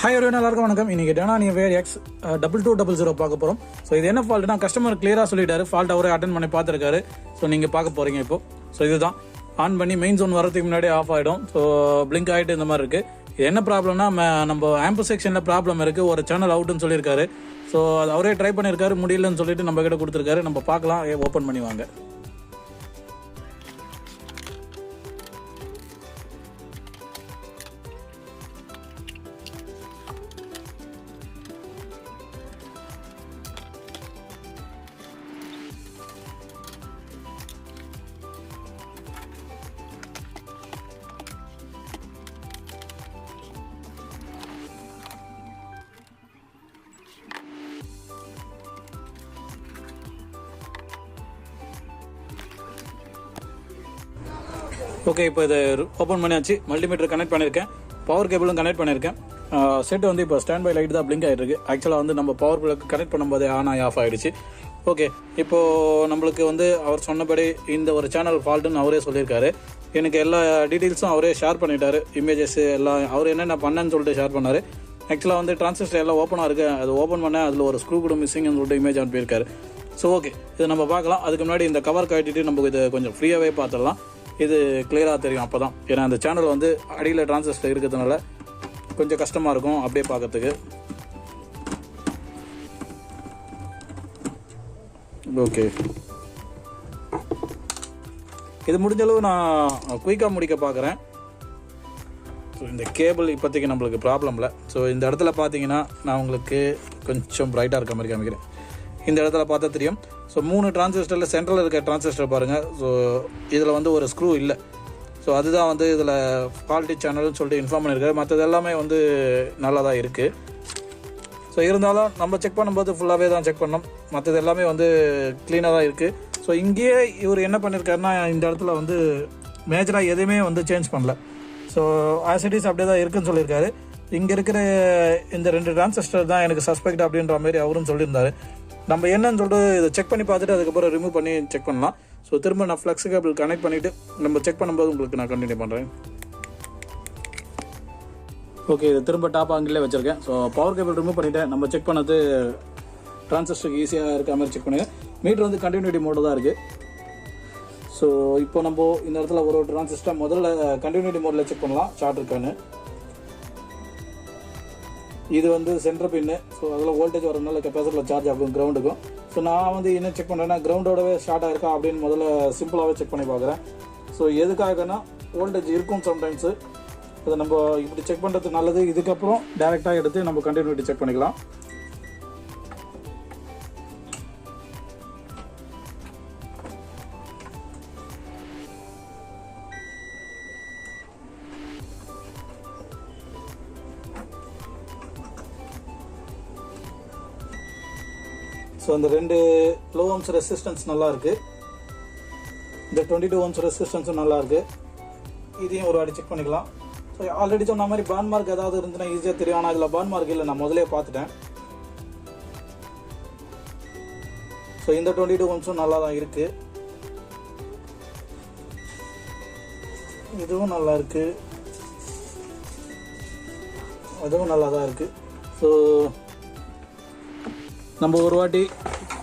Hi ஒரு எல்லாருக்கும் வணக்கம். இன்னைக்கு டெனானி வேர் எக்ஸ் 2200 பார்க்க போகிறோம். ஸோ இது என்ன ஃபால்ட்னா கஸ்டமர் கிளியராக சொல்லிட்டாரு, ஃபால்ட் அவரே அட்டன் பண்ணி பார்த்துருக்காரு. ஸோ நீங்கள் பார்க்க போகிறீங்க இப்போ. ஸோ இதுதான் ஆன் பண்ணி மெயின் ஜோன் வரதுக்கு முன்னாடி ஆஃப் ஆகிடும். ஸோ பிளிங்க் ஆகிட்டு இந்த மாதிரி இருக்குது. இது என்ன ப்ராப்ளம்னா நம்ம ஆம்பு செக்ஷனில் ப்ராப்ளம் இருக்குது, ஒரு சேனல் அவுட்டுன்னு சொல்லியிருக்காரு. ஸோ அது அவரே ட்ரை பண்ணியிருக்காரு, முடியலன்னு சொல்லிட்டு நம்ம கிட்ட கொடுத்துருக்காரு. நம்ம பார்க்கலாம், ஓப்பன் பண்ணி வாங்க. ஓகே, இப்போ இதை ஓப்பன் பண்ணியாச்சு. மல்டிமீட்டர் கனெக்ட் பண்ணியிருக்கேன், பவர் கேபிளும் கனெக்ட் பண்ணியிருக்கேன். செட் வந்து இப்போ ஸ்டாண்ட் பை லைட் தான் பிளிங்க் ஆகிட்டு இருக்கு. ஆக்சுவலாக வந்து நம்ம பவர் பிளக்கு கனெக்ட் பண்ணும்போதே ஆன் ஆகி ஆஃப் ஆகிடுச்சு. ஓகே, இப்போது நம்மளுக்கு வந்து அவர் சொன்னபடி இந்த ஒரு சேனல் ஃபால்ட்டுன்னு அவரே சொல்லியிருக்காரு. எனக்கு எல்லா டீட்டெயில்ஸும் அவரே ஷேர் பண்ணிட்டாரு, இமேஜஸ் எல்லாம் அவர் என்னென்ன பண்ணேன்னு சொல்லிட்டு ஷேர் பண்ணார். ஆக்சுவலாக வந்து டிரான்சிஸ்டர் எல்லாம் ஓப்பனாக இருக்குது, அது ஓப்பன் பண்ண அதில் ஒரு ஸ்க்ரூ கூட மிஸ்ஸிங்னு சொல்லிட்டு இமேஜ் அனுப்பியிருக்காரு. ஸோ ஓகே, இதை நம்ம பார்க்கலாம். அதுக்கு முன்னாடி இந்த கவர் கட்டிட்டு நமக்கு இதை கொஞ்சம் ஃப்ரீயாகவே பார்த்துடலாம். இது கிளியராக தெரியும் அப்போ தான். ஏன்னா அந்த சேனல் வந்து அடியில் டிரான்சிஸ்டர் இருக்கிறதுனால கொஞ்சம் கஷ்டமாக இருக்கும் அப்படியே பார்க்கறதுக்கு. ஓகே, இது முடிஞ்சளவு நான் குயிக்காக முடிக்க பார்க்குறேன். ஸோ இந்த கேபிள் இப்போதைக்கு நம்மளுக்கு ப்ராப்ளம் இல்லை. ஸோ இந்த இடத்துல பார்த்தீங்கன்னா நான் உங்களுக்கு கொஞ்சம் பிரைட்டாக இருக்க மாதிரி காமிக்கிறேன். இந்த இடத்துல பார்த்தா தெரியும். ஸோ 3 டிரான்சிஸ்டரில் சென்ட்ரலில் இருக்க டிரான்சிஸ்டர் பாருங்கள். ஸோ இதில் வந்து ஒரு ஸ்க்ரூ இல்லை. ஸோ அதுதான் வந்து இதில் ஃபால்ட்டி சேனல்னு சொல்லிட்டு இன்ஃபார்ம் பண்ணியிருக்காரு. மற்றது எல்லாமே வந்து நல்லா தான் இருக்குது. ஸோ இருந்தாலும் நம்ம செக் பண்ணும்போது ஃபுல்லாகவே தான் செக் பண்ணோம். மற்றது எல்லாமே வந்து க்ளீனாக தான் இருக்குது. ஸோ இங்கேயே இவர் என்ன பண்ணியிருக்காருன்னா இந்த இடத்துல வந்து மேஜராக எதுவுமே வந்து சேஞ்ச் பண்ணல. ஸோ ஆசிடிஸ் அப்படியே தான் இருக்குன்னு சொல்லியிருக்காரு. இங்கே இருக்கிற இந்த 2 டிரான்சிஸ்டர் தான் எனக்கு சஸ்பெக்ட் அப்படின்ற மாதிரி அவரும் சொல்லியிருந்தார். நம்ம என்னன்னு சொல்லிட்டு இதை செக் பண்ணி பார்த்துட்டு அதுக்கப்புறம் ரிமூவ் பண்ணி செக் பண்ணலாம். ஸோ திரும்ப நான் ஃப்ளக்ஸ் கேபிள் கனெக்ட் பண்ணிவிட்டு நம்ம செக் பண்ணும்போது உங்களுக்கு நான் கண்டினியூ பண்ணுறேன். ஓகே, இது திரும்ப டாப் ஆங்கிலே வச்சுருக்கேன். ஸோ பவர் கேபிள் ரிமூவ் பண்ணிவிட்டேன். நம்ம செக் பண்ணது டிரான்சிஸ்டருக்கு ஈஸியாக இருக்க மாதிரி செக் பண்ணுங்கள். மீட்டர் வந்து கண்டினியூட்டி மோடு தான் இருக்குது. ஸோ இப்போ நம்ம இந்த இடத்துல ஒரு டிரான்சிஸ்டர் முதல்ல கண்டினியூட்டி மோடில் செக் பண்ணலாம், ஷார்ட் இருக்கான்னு. இது வந்து சென்டர் பின்னு. ஸோ அதில் வோல்டேஜ் வரதுனால கெப்பாசிட்டரில் சார்ஜ் ஆகும் கிரவுண்டுக்கும். ஸோ நான் வந்து என்ன செக் பண்ணுறேன்னா கிரவுண்டோடவே ஷார்ட் ஆயிருக்கா அப்படின்னு முதல்ல சிம்பிளாகவே செக் பண்ணி பார்க்குறேன். ஸோ எதுக்காகனா வோல்டேஜ் இருக்கும் சம்டைம்ஸு, அதை நம்ம இப்படி செக் பண்ணுறது நல்லது. இதுக்கப்புறம் டேரெக்டாக எடுத்து நம்ம கண்டினியூட்டி செக் பண்ணிக்கலாம். ஸோ இந்த 2 லோ ஓம்ஸ் ரெசிஸ்டன்ஸ் நல்லா இருக்குது. இந்த 22 ஓம்ஸ் ரெசிஸ்டன்ஸும் நல்லா இருக்குது. இதையும் ஒரு வாட்டி செக் பண்ணிக்கலாம். ஸோ ஆல்ரெடி சொன்ன மாதிரி பர்ன் மார்க் ஏதாவது இருந்துன்னா ஈஸியாக தெரியும். ஆனால் இதில் பர்ன் மார்க் இல்லை, நான் முதலே பார்த்துட்டேன். ஸோ இந்த 22 ஓம்ஸும் நல்லா தான் இருக்குது. இதுவும் நல்லா இருக்குது, அதுவும் நல்லா தான் இருக்குது. ஸோ நம்ம ஒரு வாட்டி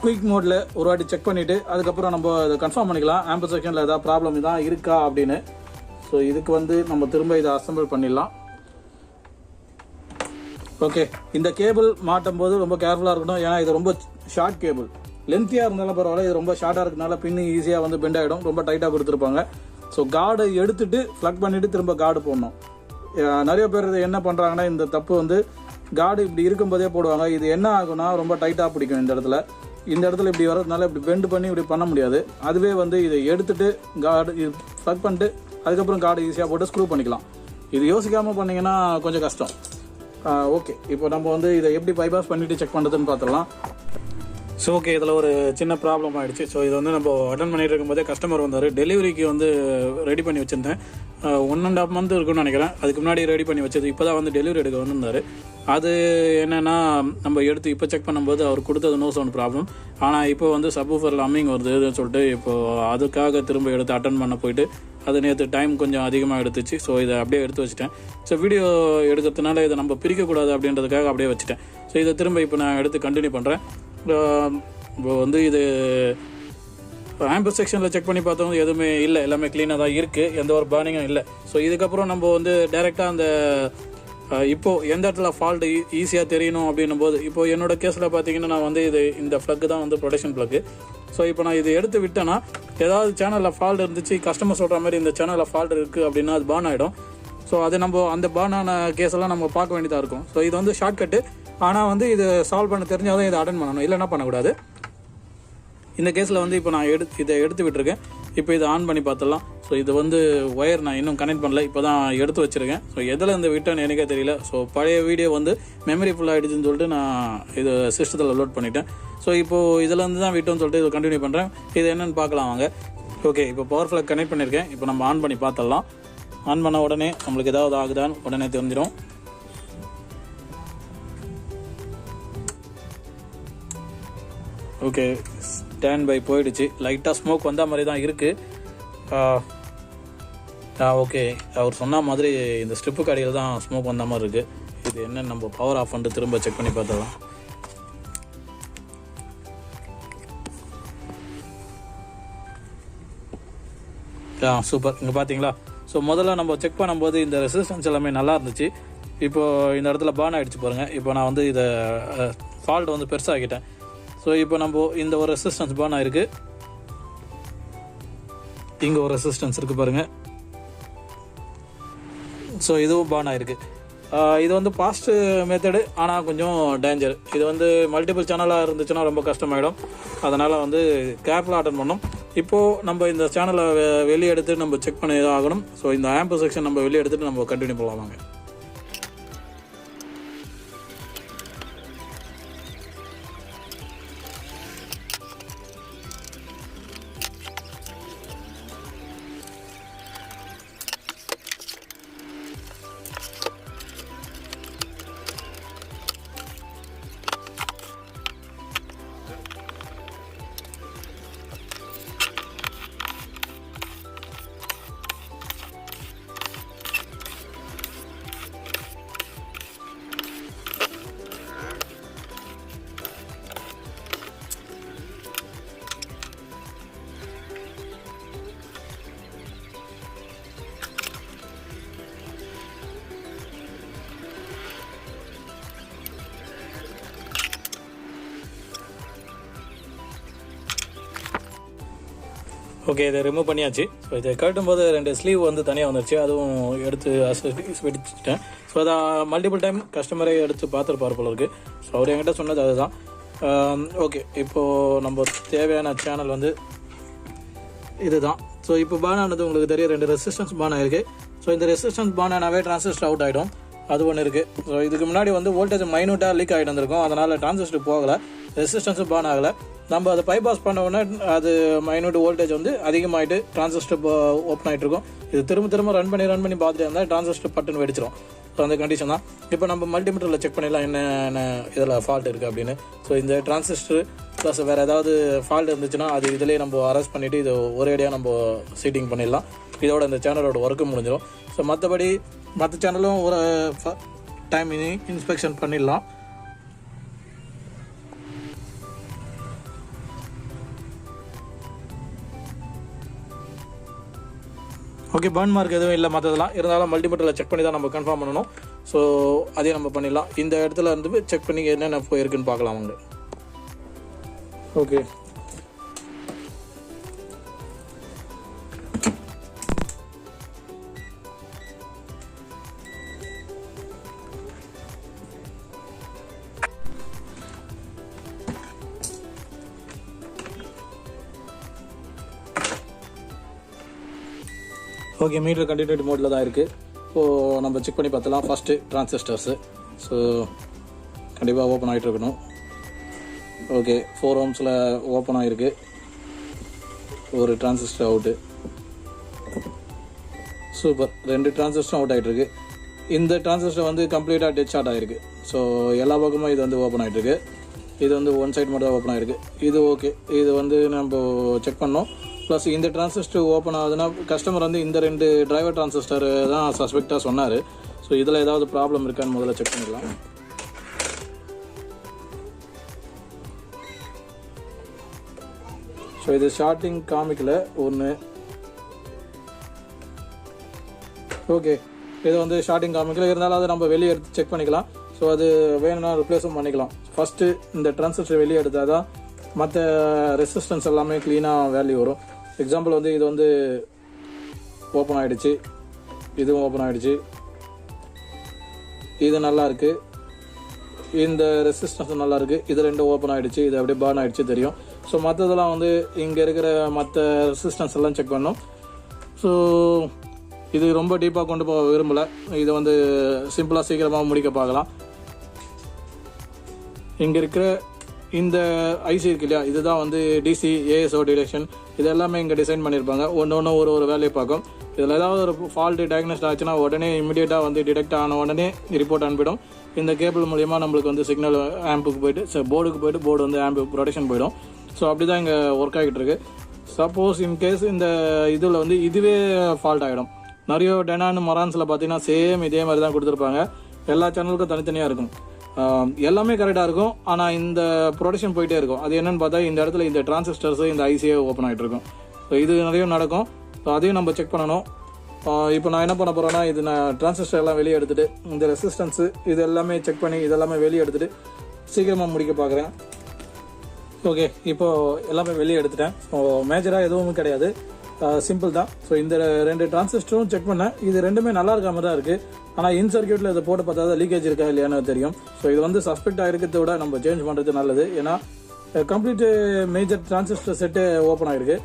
குயிக் மோடில் ஒரு வாட்டி செக் பண்ணிவிட்டு அதுக்கப்புறம் நம்ம இதை கன்ஃபார்ம் பண்ணிக்கலாம் ஆம்பு செக்ஷனில் ஏதாவது ப்ராப்ளம் இதான் இருக்கா அப்படின்னு. ஸோ இதுக்கு வந்து நம்ம திரும்ப இதை அசம்பிள் பண்ணிடலாம். ஓகே, இந்த கேபிள் மாட்டும் போது ரொம்ப கேர்ஃபுல்லாக இருக்கணும். ஏன்னா இது ரொம்ப ஷார்ட் கேபிள், லென்த்தியாக இருந்தாலும் பரவாயில்ல, இது ரொம்ப ஷார்ட்டாக இருக்கிறதுனால பின்னு ஈஸியாக வந்து பெண்ட் ஆகிடும். ரொம்ப டைட்டாக கொடுத்துருப்பாங்க. ஸோ கார்டை எடுத்துட்டு ஃப்ளக் பண்ணிவிட்டு திரும்ப கார்டு போடணும். நிறைய பேர் இது என்ன பண்ணுறாங்கன்னா இந்த தப்பு வந்து கார்டு இப்படி இருக்கும்போதே போடுவாங்க. இது என்ன ஆகும்னா ரொம்ப டைட்டாக பிடிக்கும். இந்த இடத்துல இப்படி வரதுனால இப்படி பெண்ட் பண்ணி இப்படி பண்ண முடியாது. அதுவே வந்து இதை எடுத்துட்டு கார்டு ஃப்ளக் பண்ணிட்டு அதுக்கப்புறம் கார்டு ஈஸியாக போட்டு ஸ்க்ரூ பண்ணிக்கலாம். இது யோசிக்காமல் பண்ணிங்கன்னா கொஞ்சம் கஷ்டம். ஓகே, இப்போ நம்ம வந்து இதை எப்படி பைபாஸ் பண்ணிவிட்டு செக் பண்ணுறதுன்னு பார்த்துடலாம். ஸோ ஓகே, இதில் ஒரு சின்ன ப்ராப்ளம் ஆகிடுச்சு. ஸோ இது வந்து நம்ம அட்டன் பண்ணிட்டு இருக்கும்போதே கஸ்டமர் வந்தார். டெலிவரிக்கு வந்து ரெடி பண்ணி வச்சுருந்தேன். 1.5 month இருக்குன்னு நினைக்கிறேன். அதுக்கு முன்னாடி ரெடி பண்ணி வச்சது. இப்போ தான் வந்து டெலிவரி எடுக்க வந்திருந்தார். அது என்னென்னா நம்ம எடுத்து இப்போ செக் பண்ணும்போது அவர் கொடுத்தது நோ சவுண்ட் ப்ராப்ளம். ஆனால் இப்போ வந்து சப்வூஃபரில் அம்மிங் வருதுன்னு சொல்லிட்டு இப்போது அதுக்காக திரும்ப எடுத்து அட்டன் பண்ண போயிட்டு அது நேற்று டைம் கொஞ்சம் அதிகமாக எடுத்துச்சு. ஸோ இதை அப்படியே எடுத்து வச்சுட்டேன். ஸோ வீடியோ எடுக்கிறதுனால இதை நம்ம பிரிக்கக்கூடாது அப்படின்றதுக்காக அப்படியே வச்சுட்டேன். ஸோ இதை திரும்ப இப்போ நான் எடுத்து கண்டினியூ பண்ணுறேன். இப்போ வந்து இது ஆம்பர் செக்ஷனில் செக் பண்ணி பார்த்தவங்க எதுவுமே இல்லை, எல்லாமே க்ளீனாக தான் இருக்குது, எந்த ஒரு பர்னிங்கும் இல்லை. ஸோ இதுக்கப்புறம் நம்ம வந்து டைரெக்டாக அந்த இப்போது எந்த இடத்துல ஃபால்ட்டு ஈஸியாக தெரியணும் அப்படின்னும் போது, இப்போது என்னோட கேஸில் பார்த்தீங்கன்னா நான் வந்து இந்த ஃப்ளக்கு தான் வந்து ப்ரொடக்ஷன் ஃப்ளக்கு. ஸோ இப்போ நான் இது எடுத்து விட்டேன்னா ஏதாவது சேனலில் ஃபால்ட் இருந்துச்சு, கஸ்டமர் சொல்கிற மாதிரி இந்த சேனலில் ஃபால்ட் இருக்குது அப்படின்னா அது பான் ஆகிடும். ஸோ அது நம்ம அந்த பானான கேஸெல்லாம் நம்ம பார்க்க வேண்டியதாக இருக்கும். ஸோ இது வந்து ஷார்ட்கட்டு. ஆனால் வந்து இது சால்வ் பண்ண தெரிஞ்சால் தான் இதை அட்டன் பண்ணணும், இல்லைன்னா பண்ணக்கூடாது. இந்த கேஸில் வந்து இப்போ நான் இதை எடுத்து விட்டுருக்கேன். இப்போ இதை ஆன் பண்ணி பார்த்துடலாம். ஸோ இது வந்து ஒயர் நான் இன்னும் கனெக்ட் பண்ணல, இப்போ தான் எடுத்து வச்சுருக்கேன். ஸோ எதில் இந்த விட்டேன்னு எனக்கே தெரியல. ஸோ பழைய வீடியோ வந்து மெமரி ஃபுல் ஆகிடுச்சுன்னு சொல்லிட்டு நான் இது சிஸ்டத்தில் லோட் பண்ணிட்டேன். ஸோ இப்போது இதில் வந்து தான் விட்டோன்னு சொல்லிட்டு இதை கண்டினியூ பண்ணுறேன். இது என்னென்னு பார்க்கலாம் வாங்க. ஓகே, இப்போ பவர் ஃப்ளக் கனெக்ட் பண்ணியிருக்கேன். இப்போ நம்ம ஆன் பண்ணி பார்த்துடலாம். ஆன் பண்ண உடனே நம்மளுக்கு ஏதாவது ஆகுதான்னு உடனே தெரிஞ்சிடும். ஓகே, ஸ்டாண்ட் பை போயிடுச்சு. லைட்டாக ஸ்மோக் வந்த மாதிரி தான் இருக்குது. ஓகே, அவர் சொன்ன மாதிரி இந்த ஸ்ட்ரிப்பு கடையில் தான் ஸ்மோக் வந்த மாதிரி இருக்குது. இது என்னென்னு நம்ம பவர் ஆஃப் பண்ணிட்டு திரும்ப செக் பண்ணி பார்த்துக்கலாம். சூப்பர், இங்கே பார்த்தீங்களா? ஸோ முதல்ல நம்ம செக் பண்ணும்போது இந்த ரெசிஸ்டன்ஸ் எல்லாமே நல்லா இருந்துச்சு. இப்போது இந்த இடத்துல பான் ஆகிடுச்சு பாருங்கள். இப்போ நான் வந்து இதை ஃபால்ட் வந்து பெருசாகிட்டேன். ஸோ இப்போ நம்ம இந்த ஒரு ரெசிஸ்டன்ஸ் பான் ஆகிருக்கு, இங்கே ஒரு ரெசிஸ்டன்ஸ் இருக்குது பாருங்கள். ஸோ இதுவும் பான் ஆகிருக்கு. இது வந்து ஃபாஸ்ட்டு மெத்தடு, ஆனால் கொஞ்சம் டேஞ்சர். இது வந்து மல்டிபிள் சேனலாக இருந்துச்சுன்னா ரொம்ப கஷ்டமாயிடும். அதனால் வந்து கேர்ஃபுல்லாக அட்டன் பண்ணணும். இப்போது நம்ம இந்த சேனலை வெளியே எடுத்து நம்ம செக் பண்ணி தான் ஆகணும். ஸோ இந்த ஆம்பர் செக்ஷன் நம்ம வெளியே எடுத்துகிட்டு நம்ம கண்டினியூ பண்ணலாமாங்க. ஓகே, இதை ரிமூவ் பண்ணியாச்சு. ஸோ இதை கட்டும்போது 2 ஸ்லீவ் வந்து தனியாக வந்துருச்சு, அதுவும் எடுத்து வெடிச்சிட்டேன். ஸோ அதை மல்டிபிள் டைம் கஸ்டமரே எடுத்து பார்த்துருப்பார் போல இருக்குது. ஸோ அவர் என்கிட்ட சொன்னது அதுதான். ஓகே, இப்போது நம்ம தேவையான சேனல் வந்து இதுதான். ஸோ இப்போ பான் ஆனது உங்களுக்கு தெரியும், 2 ரெசிஸ்டன்ஸ் பான் ஆகிருக்கு. ஸோ இந்த ரெசிஸ்டன்ஸ் பான் ஆனாவே டிரான்சிஸ்டர் அவுட் ஆகிடும், அது ஒன்று இருக்குது. ஸோ இதுக்கு முன்னாடி வந்து வோல்டேஜ் மைனூட்டாக லீக் ஆகிட்டு வந்திருக்கும், அதனால் டிரான்சிஸ்டர் போகலை, ரெசிஸ்டன்ஸும் பான் ஆகலை. நம்ம அதை பைபாஸ் பண்ண உடனே அது மைனூட் வோல்டேஜ் வந்து அதிகமாகிட்டு டிரான்சிஸ்டர் ஓப்பன் ஆகிட்டு இருக்கும். இது திரும்ப ரன் பண்ணி பார்த்துட்டு இருந்தால் டிரான்சிஸ்டர் பட்டுன்னு வெடிச்சிடும். ஸோ அந்த கண்டிஷன் தான். இப்போ நம்ம மல்டிமீட்டரில் செக் பண்ணிடலாம் என்னென்ன இதில் ஃபால்ட் இருக்குது அப்படின்னு. ஸோ இந்த டிரான்சிஸ்டர் ப்ளஸ் வேறு ஏதாவது ஃபால்ட் இருந்துச்சுன்னா அது இதிலே நம்ம அரெஸ்ட் பண்ணிவிட்டு இது ஒரேடியாக நம்ம சீட்டிங் பண்ணிடலாம். இதோட இந்த சேனலோட ஒர்க்கு முடிஞ்சிடும். ஸோ மற்றபடி மற்ற சேனலும் ஒரு டைம் இன்ஸ்பெக்ஷன் பண்ணிடலாம். ஓகே, பர்ன் மார்க் எதுவும் இல்லை, மற்றதெல்லாம் இருந்தாலும் மல்டிமீட்டரில் செக் பண்ணி தான் நம்ம கன்ஃபார்ம் பண்ணணும். ஸோ அதையும் நம்ம பண்ணிடலாம். இந்த இடத்துல இருந்து செக் பண்ணி என்னென்ன போயிருக்குன்னு பார்க்கலாம் அவங்க. ஓகே, ஓகே, மீட்டர் கண்டினியூட்டி மோடில் தான் இருக்குது. இப்போது நம்ம செக் பண்ணி பார்த்தலாம். ஃபஸ்ட்டு டிரான்சிஸ்டர்ஸு. ஸோ கண்டிப்பாக ஓப்பன் ஆகிட்டு இருக்கணும். ஓகே, 4 ohmஸில் ஓப்பன் ஆகிருக்கு. ஒரு டிரான்சிஸ்டர் அவுட்டு. சூப்பர், 2 டிரான்சிஸ்டரும் அவுட் ஆகிட்டுருக்கு. இந்த டிரான்சிஸ்டர் வந்து கம்ப்ளீட்டாக டெட் ஷார்ட் ஆகிருக்கு. ஸோ எல்லா பக்கமும் இது வந்து ஓப்பன் ஆகிட்டுருக்கு. இது வந்து ஒன் சைடு மட்டும் தான் ஓப்பன் ஆகிருக்கு. இது ஓகே, இது வந்து நம்ம செக் பண்ணோம். ப்ளஸ் இந்த டிரான்சிஸ்டர் ஓப்பன் ஆகுதுன்னா கஸ்டமர் வந்து இந்த 2 டிரைவர் டிரான்சிஸ்டர் தான் சஸ்பெக்டாக சொன்னார். ஸோ இதில் ஏதாவது ப்ராப்ளம் இருக்கான்னு முதல்ல செக் பண்ணிக்கலாம். ஸோ இது ஷார்ட்டிங் காமிக்கல ஒன்று. ஓகே, இது வந்து ஷார்ட்டிங் காமிக்கல, இருந்தாலும் அதை நம்ம வெளியே எடுத்து செக் பண்ணிக்கலாம். ஸோ அது வேணும்னா ரிப்ளேஸும் பண்ணிக்கலாம். ஃபஸ்ட்டு இந்த டிரான்சிஸ்டர் வெளியே எடுத்தால் தான் மற்ற ரெசிஸ்டன்ஸ் எல்லாமே க்ளீனாக வேல்யூ வரும். எக்ஸாம்பிள் வந்து இது வந்து ஓப்பன் ஆகிடுச்சு, இதுவும் ஓப்பன் ஆகிடுச்சு, இது நல்லா இருக்குது, இந்த ரெசிஸ்டன்ஸும் நல்லா இருக்குது, இது 2 ஓப்பன் ஆகிடுச்சு, இது அப்படியே பர்ன் ஆகிடுச்சு தெரியும். ஸோ மற்றதெல்லாம் வந்து இங்கே இருக்கிற மற்ற ரெசிஸ்டன்ஸ் எல்லாம் செக் பண்ணோம். ஸோ இது ரொம்ப டீப்பாக கொண்டு போக விரும்பலை, இதை வந்து சிம்பிளாக சீக்கிரமாக முடிக்க பார்க்கலாம். இங்கே இருக்கிற இந்த ஐசி இருக்கு இல்லையா, இதுதான் வந்து டிசி ஏஎஸ்ஓ டிடெக்ஷன். இது எல்லாமே இங்கே டிசைன் பண்ணியிருப்பாங்க. ஒன்று ஒரு வேலையை பார்க்கும். இதில் ஏதாவது ஒரு ஃபால்ட்டு டயக்னோஸ்ட் ஆச்சுன்னா உடனே இமீடியட்டாக வந்து டிடெக்ட் ஆன உடனே ரிப்போர்ட் அனுப்பிடும். இந்த கேபிள் மூலிமா நம்மளுக்கு வந்து சிக்னல் ஆம்புக்கு போய்ட்டு போர்டுக்கு போய்ட்டு போர்டு வந்து ஆம்பு ப்ரொடக்ஷன் போயிடும். ஸோ அப்படி தான் இங்கே ஒர்க் ஆகிட்டு இருக்கு. சப்போஸ் இன்கேஸ் இந்த இதில் வந்து இதுவே ஃபால்ட் ஆகிடும். நிறைய டெனான் மொரான்ஸில் பார்த்தீங்கன்னா சேம் இதே மாதிரி தான் கொடுத்துருப்பாங்க. எல்லா சேனலுக்கும் தனித்தனியாக இருக்கும், எல்லாமே கரெக்டாக இருக்கும். ஆனால் இந்த ப்ரொடக்ஷன் போயிட்டே இருக்கும். அது என்னென்னு பார்த்தா இந்த இடத்துல இந்த டிரான்சிஸ்டர்ஸ் இந்த ஐசியே ஓப்பன் ஆகிட்டு இருக்கும். ஸோ இது நிறைய நடக்கும். ஸோ அதையும் நம்ம செக் பண்ணணும். இப்போ நான் என்ன பண்ண போகிறேன்னா, இது நான் டிரான்சிஸ்டர் எல்லாம் வெளியே எடுத்துகிட்டு இந்த ரெசிஸ்டன்ஸு இது எல்லாமே செக் பண்ணி இதெல்லாமே வெளியே எடுத்துகிட்டு சீக்கிரமாக முடிக்க பார்க்குறேன். ஓகே, இப்போது எல்லாமே வெளியே எடுத்துட்டேன். ஸோ மேஜராக எதுவும் கிடையாது, சிம்பிள் தான். ஸோ இந்த 2 டிரான்சிஸ்டரும் செக் பண்ணேன். இது ரெண்டுமே நல்லா இருக்காம தான் இருக்குது. ஆனால் இன் சர்க்கியூட்டில் இதை போட்டு பார்த்தா தான் லீக்கேஜ் இருக்கா இல்லையான்னு தெரியும். ஸோ இது வந்து சஸ்பெக்ட் ஆகிருக்கிறத விட நம்ம சேஞ்ச் பண்ணுறது நல்லது. ஏன்னா complete major transistor set open ஆகிருக்கு,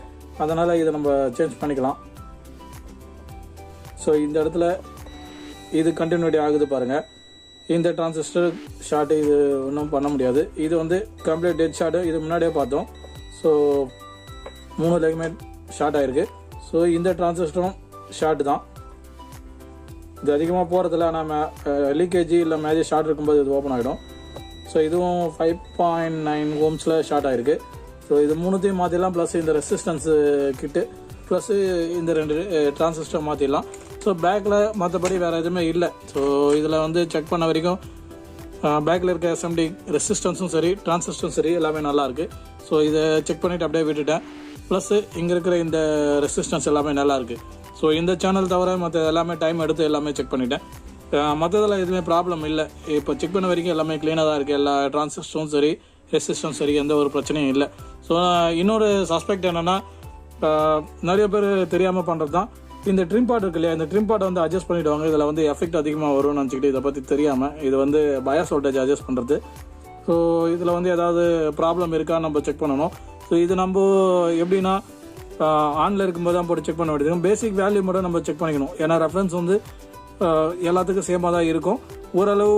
அதனால் இதை நம்ம சேஞ்ச் பண்ணிக்கலாம். ஸோ இந்த இடத்துல இது கண்டினியூட்டி ஆகுது பாருங்கள். இந்த டிரான்சிஸ்டர் ஷார்ட்டு இது ஒன்றும் பண்ண முடியாது. இது வந்து கம்ப்ளீட் டெட் ஷார்ட்டு, இது முன்னாடியே பார்த்தோம். ஸோ 3 லெகுமே ஷார்ட் ஆகிருக்கு. ஸோ இந்த டிரான்சிஸ்டரும் ஷார்ட் தான், இது அதிகமாக போகிறதில்ல. ஆனால் லீக்கேஜி இல்லை மேஜர் ஷார்ட் இருக்கும்போது இது ஓப்பன் ஆகிடும். ஸோ இதுவும் 5.9 ஓம்ஸில் ஷார்ட் ஆகிருக்கு. ஸோ இது 3த்தையும் மாற்றிடலாம். ப்ளஸ் இந்த ரெசிஸ்டன்ஸு கிட்டு ப்ளஸ்ஸு இந்த 2 டிரான்சிஸ்டர் மாற்றிடலாம். ஸோ பேக்கில் மற்றபடி வேறு எதுவுமே இல்லை. ஸோ இதில் வந்து செக் பண்ண வரைக்கும் பேக்கில் இருக்க எஸ்எம்டி ரெசிஸ்டன்ஸும் சரி டிரான்சிஸ்டரும் சரி எல்லாமே நல்லாயிருக்கு. ஸோ இதை செக் பண்ணிவிட்டு அப்படியே விட்டுட்டேன். ப்ளஸ்ஸு இங்கே இருக்கிற இந்த ரெசிஸ்டன்ஸ் எல்லாமே நல்லாயிருக்கு. ஸோ இந்த சேனல் தவிர மற்ற எல்லாமே டைம் எடுத்து எல்லாமே செக் பண்ணிட்டேன். மற்றதெல்லாம் எதுவுமே ப்ராப்ளம் இல்லை. இப்போ செக் பண்ண வரைக்கும் எல்லாமே க்ளீனாக தான் இருக்குது. எல்லா டிரான்சிஸ்டரும் சரி ரெசிஸ்டன்ஸ் சரி எந்த ஒரு பிரச்சனையும் இல்லை. ஸோ இன்னொரு சஸ்பெக்ட் என்னென்னா, நிறைய பேர் தெரியாமல் பண்ணுறது தான் இந்த ட்ரிம் பாட் இருக்கு இல்லையா, இந்த ட்ரிம் பாட்டை வந்து அட்ஜஸ்ட் பண்ணிவிடுவாங்க. இதில் வந்து எஃபெக்ட் அதிகமாக வரும்னு நினச்சிக்கிட்டு இதை பற்றி தெரியாமல் இது வந்து பயாஸ் வோல்டேஜ் அட்ஜஸ்ட் பண்ணுறது. ஸோ இதில் வந்து ஏதாவது ப்ராப்ளம் இருக்கான்னு நம்ம செக் பண்ணணும். ஸோ இது நம்ம எப்படின்னா ஆனில் இருக்கும்போது தான் போட்டு செக் பண்ண வேண்டியது. பேசிக் வேல்யூ மட்டும் நம்ம செக் பண்ணிக்கணும். ஏன்னா ரெஃபரன்ஸ் வந்து எல்லாத்துக்கும் சேமாக தான் இருக்கும், ஓரளவு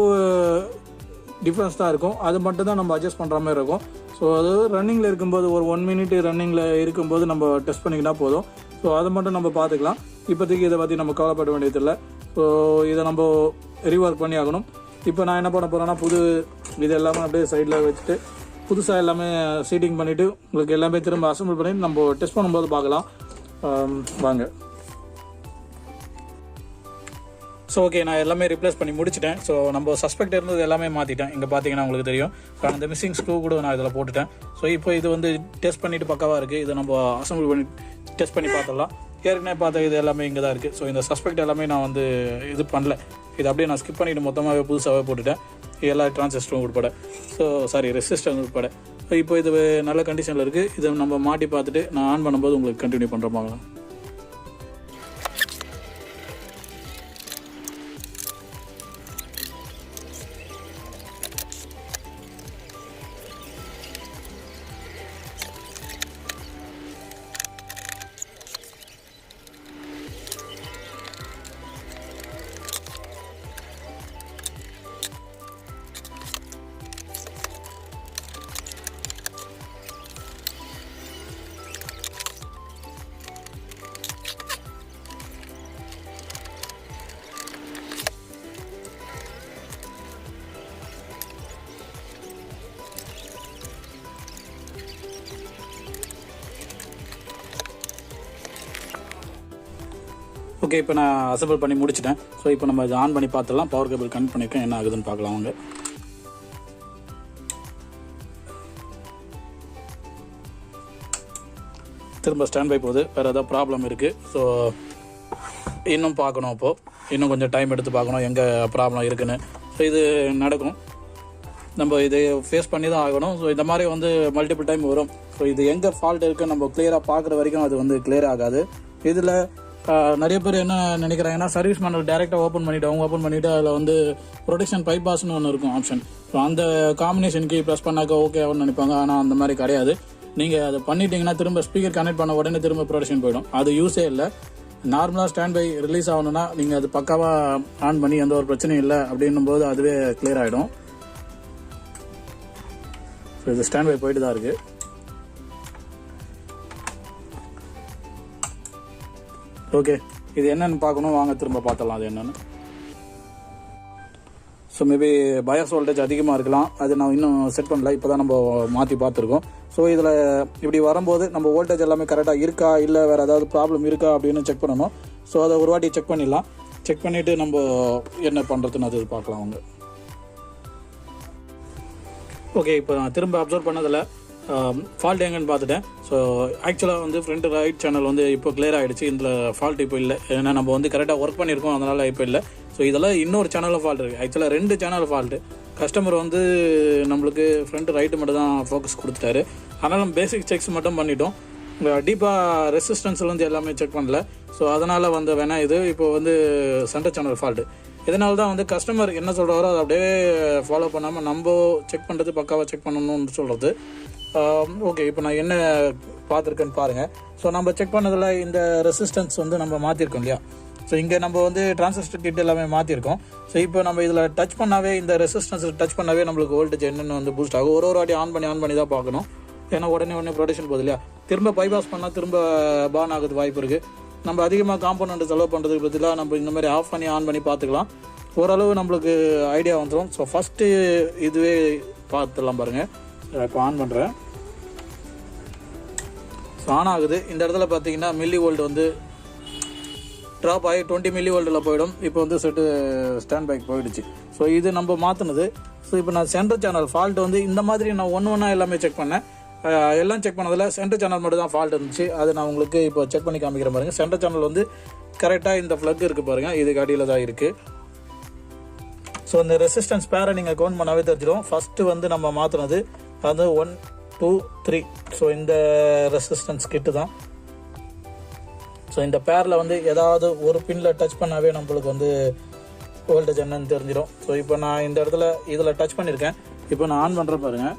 டிஃப்ரென்ஸ் தான் இருக்கும். அது மட்டும் தான் நம்ம அட்ஜஸ்ட் பண்ணுற மாதிரி இருக்கும். ஸோ அது ரன்னிங்கில் இருக்கும்போது ஒரு 1 மினிட் ரன்னிங்கில் இருக்கும்போது நம்ம டெஸ்ட் பண்ணிக்கிட்டா போதும். ஸோ அதை மட்டும் நம்ம பார்த்துக்கலாம். இப்போதைக்கு இதை பற்றி நம்ம கவலைப்பட வேண்டியதில்லை. ஸோ இதை நம்ம ரீஒர்க் பண்ணி ஆகணும். இப்போ நான் என்ன பண்ண போகிறேன்னா, இது எல்லாமே அப்படியே சைடில் வச்சுட்டு புதுசாக எல்லாமே சீட்டிங் பண்ணிவிட்டு உங்களுக்கு எல்லாமே திரும்ப அசம்பிள் பண்ணி நம்ம டெஸ்ட் பண்ணும்போது பார்க்கலாம் வாங்க. ஸோ ஓகே, நான் எல்லாமே ரிப்ளேஸ் பண்ணி முடிச்சிட்டேன். ஸோ நம்ம சஸ்பெக்ட் இருந்தது எல்லாமே மாற்றிட்டேன். இங்கே பார்த்தீங்கன்னா உங்களுக்கு தெரியும், அந்த மிஸ்ஸிங் ஸ்க்ரூ கூட நான் இதில் போட்டுட்டேன். ஸோ இப்போ இது வந்து டெஸ்ட் பண்ணிவிட்டு பக்காவாக இருக்குது. இதை நம்ம அசம்பிள் பண்ணி டெஸ்ட் பண்ணி பார்த்துடலாம். ஏற்கனவே பார்த்தா இது எல்லாமே இங்கே தான் இருக்குது. ஸோ இந்த சஸ்பெக்ட் எல்லாமே நான் வந்து இது பண்ணல, இது அப்படியே நான் ஸ்கிப் பண்ணிவிட்டு மொத்தமாகவே புதுசாகவே போட்டுட்டேன், எல்லா டிரான்சிஸ்டரும் உட்பட. ஸோ ரெசிஸ்டர் உட்பட. இப்போ இது நல்ல கண்டிஷனில் இருக்குது. இதை நம்ம மாட்டி பார்த்துட்டு நான் ஆன் பண்ணும்போது உங்களுக்கு கண்டினியூ பண்ணுறோம். ஓகே, இப்போ நான் அசம்பிள் பண்ணி முடிச்சிட்டேன். ஸோ இப்போ நம்ம இதை ஆன் பண்ணி பார்த்துடலாம். பவர் கேபிள் கனெக்ட் பண்ணியிருக்கேன், என்ன ஆகுதுன்னு பார்க்கலாம் அவங்க. திரும்ப ஸ்டாண்ட் பை போகுது. வேறு ஏதாவது ப்ராப்ளம் இருக்குது. ஸோ இன்னும் பார்க்கணும். அப்போது இன்னும் கொஞ்சம் டைம் எடுத்து பார்க்கணும் எங்கே ப்ராப்ளம் இருக்குன்னு. ஸோ இது நடக்கும், நம்ம இதை ஃபேஸ் பண்ணி தான் ஆகணும். ஸோ இந்த மாதிரி வந்து மல்டிபிள் டைம் வரும். ஸோ இது எங்கே ஃபால்ட் இருக்குன்னு நம்ம கிளியராக பார்க்குற வரைக்கும் அது வந்து கிளியர் ஆகாது. இதில் நிறைய பேர் என்ன நினைக்கிறாங்கன்னா, சர்வீஸ் மேனுவல் டேரெக்டாக ஓப்பன் பண்ணிவிட்டு அதில் வந்து ப்ரொடெக்ஷன் பைபாஸ்னு ஒன்று இருக்கும் ஆப்ஷன். ஸோ அந்த காம்பினேஷனுக்கு ப்ரெஸ் பண்ணாக்க ஓகே ஆகும்னு நினைப்பாங்க. ஆனால் அந்த மாதிரி கிடையாது. நீங்கள் அதை பண்ணிட்டீங்கன்னா திரும்ப ஸ்பீக்கர் கனெக்ட் பண்ண உடனே திரும்ப ப்ரொடக்ஷன் போயிடும். அது யூஸே இல்லை. நார்மலாக ஸ்டாண்ட் பை ரிலீஸ் ஆகணும்னா நீங்கள் அது பக்காவாக ஆன் பண்ணி எந்த ஒரு பிரச்சனையும் இல்லை அப்படின்னும் போது அதுவே கிளியர் ஆகிடும். ஸோ இது ஸ்டாண்ட் பை போயிட்டு தான் இருக்குது. ஓகே, இது என்னென்னு பார்க்கணும், வாங்க திரும்ப பார்த்துடலாம் அது என்னென்னு. ஸோ மேபி பயாஸ் வோல்டேஜ் அதிகமாக இருக்கலாம். அது நான் இன்னும் செட் பண்ணல, இப்போ தான் நம்ம மாற்றி பார்த்துருக்கோம். ஸோ இதில் இப்படி வரும்போது நம்ம வோல்டேஜ் எல்லாமே கரெக்டாக இருக்கா, இல்லை வேறு ஏதாவது ப்ராப்ளம் இருக்கா அப்படின்னு செக் பண்ணணும். ஸோ அதை ஒரு வாட்டி செக் பண்ணிடலாம். செக் பண்ணிவிட்டு நம்ம என்ன பண்ணுறதுன்னு அது பார்க்கலாம் அவங்க. ஓகே, இப்போ நான் திரும்ப அப்சர்வ் பண்ணதில் ஃபால்ட் எங்கன்னு பார்த்துட்டேன். ஸோ ஆக்சுவலாக வந்து ஃப்ரண்ட் ரைட் சேனல் வந்து இப்போ கிளியர் ஆகிடுச்சு. இதில் ஃபால்ட் இப்போ இல்லை, ஏன்னா நம்ம வந்து கரெக்டாக ஒர்க் பண்ணியிருக்கோம், அதனால் இப்போ இல்லை. ஸோ இதெல்லாம் இன்னொரு சேனலில் ஃபால்ட் இருக்குது. ஆக்சுவலாக 2 சேனல் ஃபால்ட்டு. கஸ்டமர் வந்து நம்மளுக்கு ஃப்ரண்ட் ரைட்டு மட்டும் தான் ஃபோக்கஸ் கொடுத்துட்டாரு. அதனால் நம்ம பேசிக் செக்ஸ் மட்டும் பண்ணிட்டோம். டீப்பாக ரெசிஸ்டன்ஸ்லேருந்து எல்லாமே செக் பண்ணல. ஸோ அதனால் வந்து வேணால் இது இப்போ வந்து சென்டர் சேனல் ஃபால்ட்டு. இதனால தான் வந்து கஸ்டமர் என்ன சொல்கிறாரோ அதை அப்படியே ஃபாலோ பண்ணாமல் நம்ம செக் பண்ணுறது பக்காவாக செக் பண்ணணும்னு சொல்கிறது. ஓகே, இப்போ நான் என்ன பார்த்துருக்கேன்னு பாருங்கள். ஸோ நம்ம செக் பண்ணதில் இந்த ரெசிஸ்டன்ஸ் வந்து நம்ம மாற்றிருக்கோம் இல்லையா. ஸோ இங்கே நம்ம வந்து டிரான்சிஸ்டர் கிட் எல்லாமே மாற்றிருக்கோம். ஸோ இப்போ நம்ம இதில் டச் பண்ணாவே, இந்த ரெசிஸ்டன்ஸில் டச் பண்ணாவே நம்மளுக்கு வோல்டேஜ் என்னென்னு வந்து பூஸ்ட் ஆகும். ஒரு வாட்டி ஆன் பண்ணி தான் பார்க்கணும். ஏன்னா உடனே ப்ரொடக்ஷன் போகுது இல்லையா. திரும்ப பைபாஸ் பண்ணால் திரும்ப பான் ஆகுது வாய்ப்பு இருக்குது. நம்ம அதிகமாக காம்பனண்ட் செலவு பண்ணுறதுக்கு பதிலாக நம்ம இந்த மாதிரி ஆஃப் பண்ணி ஆன் பண்ணி பார்த்துக்கலாம். ஓரளவு நம்மளுக்கு ஐடியா வந்துடும். ஸோ ஃபஸ்ட்டு இதுவே பார்த்துடலாம் பாருங்கள். இப்போ ஆன் பண்ணுறேன். ஸோ ஆன் ஆகுது. இந்த இடத்துல பார்த்தீங்கன்னா மில்லி வோல்ட் வந்து ட்ராப் ஆகி 20 மில்லி வோல்ட்டில் போயிடும். இப்போ வந்து செட்டு ஸ்டாண்ட் பைக் போயிடுச்சு. ஸோ இது நம்ம மாற்றினது. ஸோ இப்போ நான் சென்டர் சேனல் ஃபால்ட் வந்து இந்த மாதிரி நான் ஒன்றா எல்லாமே செக் பண்ணேன். எல்லாம் செக் பண்ணதில் சென்டர் சேனல் மட்டும் தான் ஃபால்ட் இருந்துச்சு. அது நான் உங்களுக்கு இப்போ செக் பண்ணி காமிக்கிறேன் பாருங்கள். சென்டர் சேனல் வந்து கரெக்டாக இந்த ஃப்ளக் இருக்குது பாருங்கள், இதுக்கு அடியில் தான் இருக்குது. ஸோ இந்த ரெசிஸ்டன்ஸ் பேரை நீங்கள் கவுண்ட் பண்ணாவே தெரிஞ்சிடும். ஃபஸ்ட்டு வந்து நம்ம மாற்றினது அது 1 2 3. ஸோ இந்த ரெசிஸ்டன்ஸ் கிட்டு தான். ஸோ இந்த பேரில் வந்து ஏதாவது ஒரு பின்னில் டச் பண்ணாவே நம்மளுக்கு வந்து வோல்டேஜ் என்னன்னு தெரிஞ்சிடும். ஸோ இப்போ நான் இந்த இடத்துல இதில் டச் பண்ணியிருக்கேன். இப்போ நான் ஆன் பண்ணுறேன் பாருங்கள்.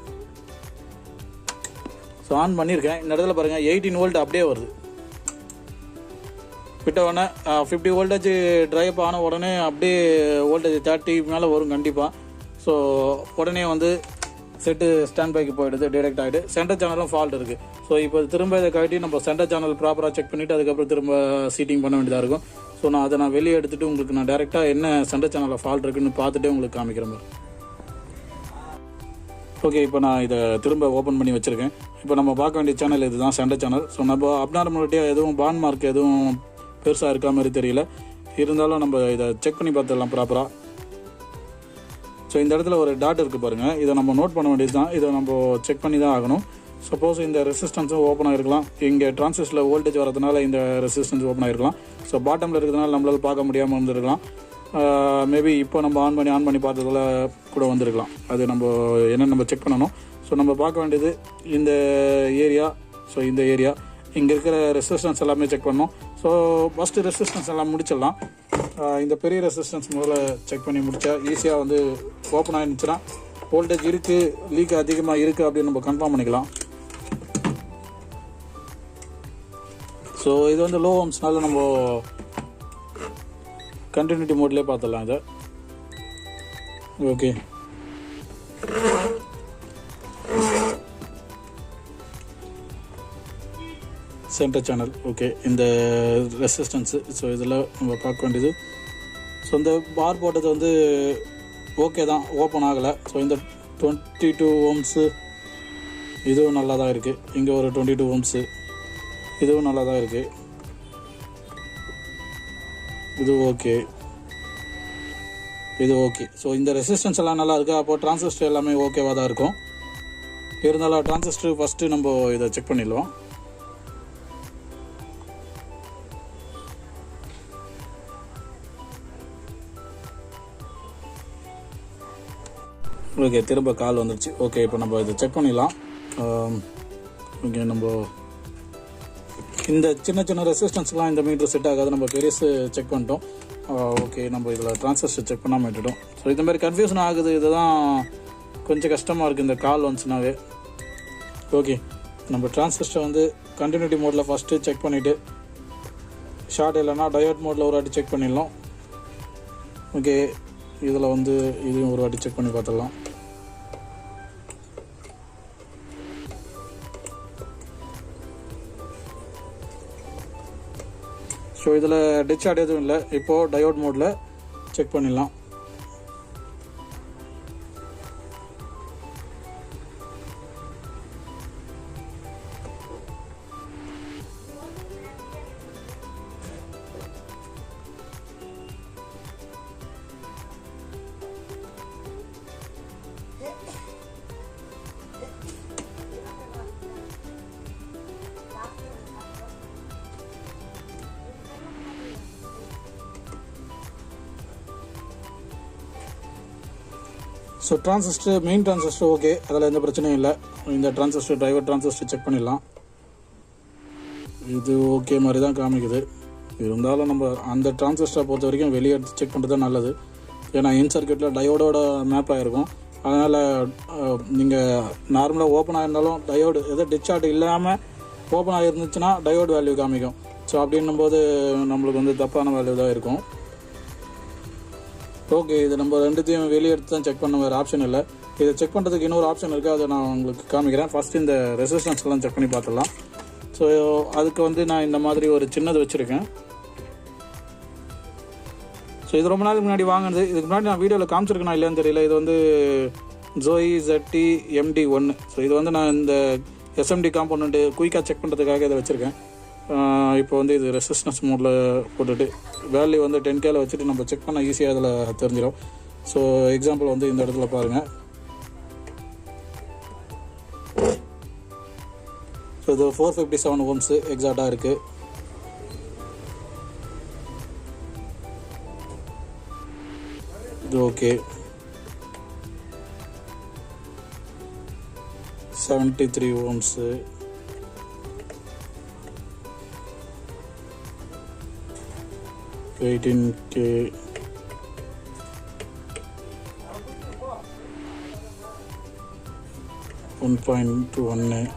ஸோ ஆன் பண்ணியிருக்கேன். இந்த இடத்துல பாருங்கள் 18 வோல்ட் அப்படியே வருது. விட்ட உடனே 50 வோல்டேஜ் ட்ரைப் ஆன உடனே அப்படியே வோல்டேஜ் 30 மேலே வரும் கண்டிப்பாக. ஸோ உடனே வந்து செட்டு ஸ்டாண்ட் பைக்கு போயிடுது, டிரெக்ட் ஆகிட்டு. சென்டர் சேனலும் ஃபால்ட் இருக்குது. ஸோ இப்போ திரும்ப இதை கட்டி நம்ம சென்டர் சேனல் ப்ராப்பராக செக் பண்ணிவிட்டு அதுக்கப்புறம் திரும்ப சீட்டிங் பண்ண வேண்டியதாக இருக்கும். ஸோ நான் அதை வெளியே எடுத்துகிட்டு உங்களுக்கு நான் டேரெக்டாக என்ன சென்டர் சேனலில் ஃபால்ட் இருக்குன்னு பார்த்துட்டு உங்களுக்கு காமிக்கிற மாதிரி. ஓகே, இப்போ நான் இதை திரும்ப ஓப்பன் பண்ணி வச்சுருக்கேன். இப்போ நம்ம பார்க்க வேண்டிய சேனல் இது தான், சென்டர் சேனல். ஸோ நம்ம அப்நார்மாலிட்டியாக எதுவும் பான் மார்க் எதுவும் பெருசாக இருக்கா மாதிரி தெரியல. இருந்தாலும் நம்ம இதை செக் பண்ணி பார்த்துடலாம் ப்ராப்பராக. ஸோ இந்த இடத்துல ஒரு டாட் இருக்குது பாருங்கள், இதை நம்ம நோட் பண்ண வேண்டியது தான். இதை நம்ம செக் பண்ணி தான் ஆகணும். சப்போஸ் இந்த ரெசிஸ்டன்ஸும் ஓப்பன் ஆகிருக்கலாம். இங்கே டிரான்சிஸ்டரில் வோல்டேஜ் வரதுனால இந்த ரெசிஸ்டன்ஸ் ஓப்பன் ஆகிருக்கலாம். ஸோ பாட்டமில் இருக்கிறதுனால நம்மளால் பார்க்க முடியாமல் வந்துருக்கலாம். மேபி இப்போ நம்ம ஆன் பண்ணி பார்த்ததில் கூட வந்திருக்கலாம். அது நம்ம என்னென்னு நம்ம செக் பண்ணணும். ஸோ நம்ம பார்க்க வேண்டியது இந்த ஏரியா. ஸோ இந்த ஏரியா இங்கே இருக்கிற ரெசிஸ்டன்ஸ் எல்லாமே செக் பண்ணோம். ஸோ ஃபஸ்ட்டு ரெசிஸ்டன்ஸ் எல்லாம் முடிச்சிடலாம். இந்த பெரிய ரெசிஸ்டன்ஸ் முதல்ல செக் பண்ணி முடித்தா ஈஸியாக வந்து ஓப்பன் ஆகிருந்துச்சுன்னா வோல்டேஜ் இருக்குது, லீக் அதிகமாக இருக்குது அப்படின்னு நம்ம கன்ஃபார்ம் பண்ணிக்கலாம். ஸோ இது வந்து லோ ஓம்ஸ்னால நம்ம கண்டினியூட்டி மோட்லேயே பார்த்துடலாம் இதை. Okay, centre channel okay. இந்த ரெசிஸ்டன்ஸு ஸோ இதெல்லாம் நம்ம பார்க்க வேண்டியது. ஸோ இந்த பார் போட்டது வந்து ஓகே தான், ஓப்பன் ஆகலை. ஸோ இந்த 22 ஓம்ஸு இதுவும் நல்லா தான் இருக்குது. இங்கே ஒரு 22 ஓம்ஸு இதுவும் நல்லா தான் இருக்குது. இது ஓகே, இது ஓகே. ஸோ இந்த ரெசிஸ்டன்ஸ் எல்லாம் நல்லா இருக்குது. அப்போது டிரான்சிஸ்டர் எல்லாமே ஓகேவாக தான் இருக்கும். இருந்தாலும் டிரான்சிஸ்டர் ஃபஸ்ட்டு நம்ம இதை செக் பண்ணிடலாம். ஓகே, திரும்ப கால் வந்துடுச்சு. ஓகே, இப்போ நம்ம இதை செக் பண்ணிடலாம். ஓகே, நம்ம இந்த சின்ன சின்ன ரெசிஸ்டன்ஸ்லாம் இந்த மீட்டர் செட் ஆகாது. நம்ம பெருசு செக் பண்ணிட்டோம். ஓகே, நம்ம இதில் டிரான்சிஸ்டர் செக் பண்ணாமல் விட்டுட்டோம். ஸோ இந்த மாதிரி கன்ஃபியூஷன் ஆகுது. இதுதான் கொஞ்சம் கஷ்டமாக இருக்குது இந்த கால் வந்துச்சுனாவே. ஓகே, நம்ம டிரான்சிஸ்டர் வந்து கண்டினியூட்டி மோடில் ஃபஸ்ட்டு செக் பண்ணிவிட்டு, ஷார்ட் இல்லைன்னா டயோட் மோடில் ஒரு வாட்டி செக் பண்ணிடலாம். ஓகே, இதில் வந்து இதையும் ஒரு வாட்டி செக் பண்ணி பார்த்துடலாம். ஸோ இதில் டிஸ்சார்ட் எதுவும் இல்லை. இப்போது டயோட் மோடில் செக் பண்ணிடலாம். So transistor, main transistor okay, அதில் எந்த பிரச்சனையும் இல்லை. இந்த டிரான்சிஸ்டர், டிரைவர் டிரான்சிஸ்டர் செக் பண்ணிடலாம். இது ஓகே மாதிரி தான் காமிக்குது. இருந்தாலும் நம்ம அந்த டிரான்சிஸ்டரை பொறுத்த வரைக்கும் வெளியே எடுத்து செக் பண்ணுறது தான் நல்லது. ஏன்னா இன் சர்க்கியூட்டில் டயோடோட மேப் ஆகிருக்கும். அதனால் நீங்கள் நார்மலாக ஓப்பன் ஆகிருந்தாலும் டயோடு எதோ டிஸ்சார்ட் இல்லாமல் ஓப்பன் ஆகிருந்துச்சுன்னா டயோடு வேல்யூ காமிக்கும். ஸோ அப்படின்னும் போது நம்மளுக்கு வந்து தப்பான வேல்யூ தான் இருக்கும். ஓகே, இது நம்ம ரெண்டுத்தையும் வெளியே எடுத்து தான் செக் பண்ண வேறு ஆப்ஷன் இல்லை. இதை செக் பண்ணுறதுக்கு இன்னொரு ஆப்ஷன் இருக்குது, அதை நான் உங்களுக்கு காமிக்கிறேன். ஃபஸ்ட்டு இந்த ரெசிஸ்டன்ஸ்லாம் செக் பண்ணி பார்த்துடலாம். ஸோ அதுக்கு வந்து நான் இந்த மாதிரி ஒரு சின்னது வச்சுருக்கேன். ஸோ இது ரொம்ப நாளுக்கு முன்னாடி வாங்கினது. இதுக்கு முன்னாடி நான் வீடியோவில் காமிச்சிருக்கேனா இல்லைன்னு தெரியல. இது வந்து ஜோயி ZT MD1. ஸோ இது வந்து நான் இந்த SMD காம்போனண்ட்டு குயிக்காக செக் பண்ணுறதுக்காக இதை வச்சுருக்கேன். இப்போ வந்து இது ரெசிஸ்டன்ஸ் மோடில் போட்டுட்டு வேல்யூ வந்து 10Kல வச்சுட்டு நம்ம செக் பண்ண ஈஸியாக அதில் தெரிஞ்சிடும். ஸோ எக்ஸாம்பிள் வந்து இந்த இடத்துல பாருங்கள். ஸோ இது 457 ohms எக்ஸாக்டாக இருக்குது. இது ஓகே. 73 ohms, 18K, 1.1.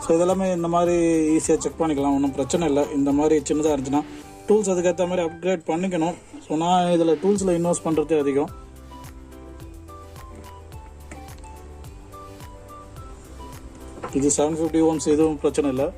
ஸோ இதெல்லாமே இந்த மாதிரி ஈஸியாக செக் பண்ணிக்கலாம், ஒன்றும் பிரச்சனை இல்லை. இந்த மாதிரி சின்னதாக இருந்துச்சுன்னா டூல்ஸ் அதுக்கேற்ற மாதிரி அப்கிரேட் பண்ணிக்கணும். ஸோ நான் இதில் டூல்ஸில் இன்வெஸ்ட் பண்ணுறதே அதிகம். இது 750 ohms, எதுவும் பிரச்சனை இல்லை.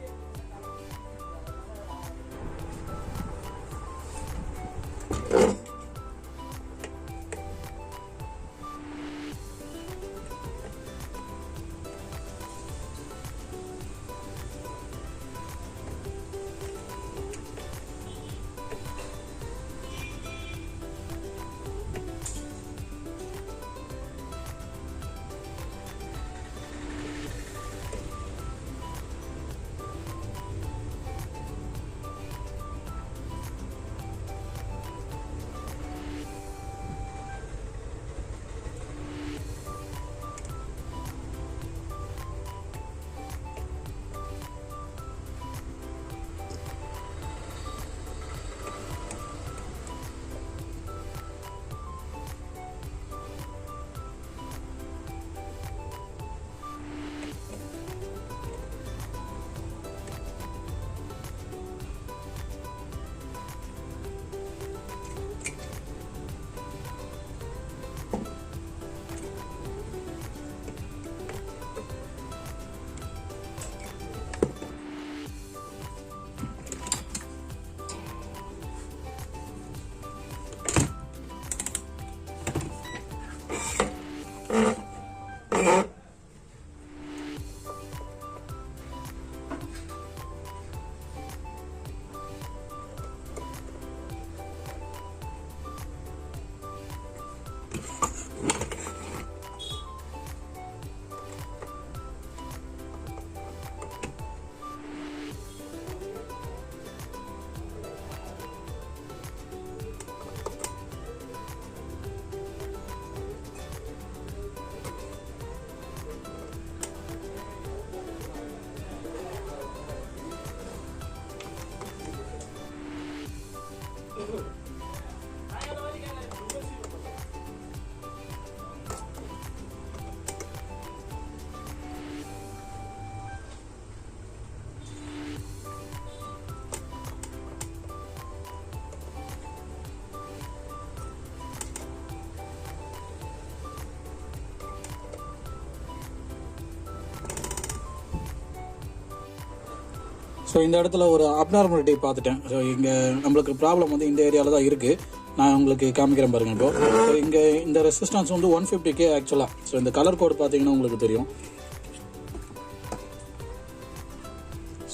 ஸோ இந்த இடத்துல ஒரு அப்நார்மாலிட்டி பார்த்துட்டேன். ஸோ இங்கே நம்மளுக்கு ப்ராப்ளம் வந்து இந்த ஏரியாவில் தான் இருக்குது. நான் உங்களுக்கு காமிக்கிறேன் பாருங்க. இப்போ ஸோ இங்கே இந்த ரெசிஸ்டன்ஸ் வந்து 150K ஆக்சுவலாக. ஸோ இந்த கலர் கோட் பார்த்தீங்கன்னா உங்களுக்கு தெரியும்.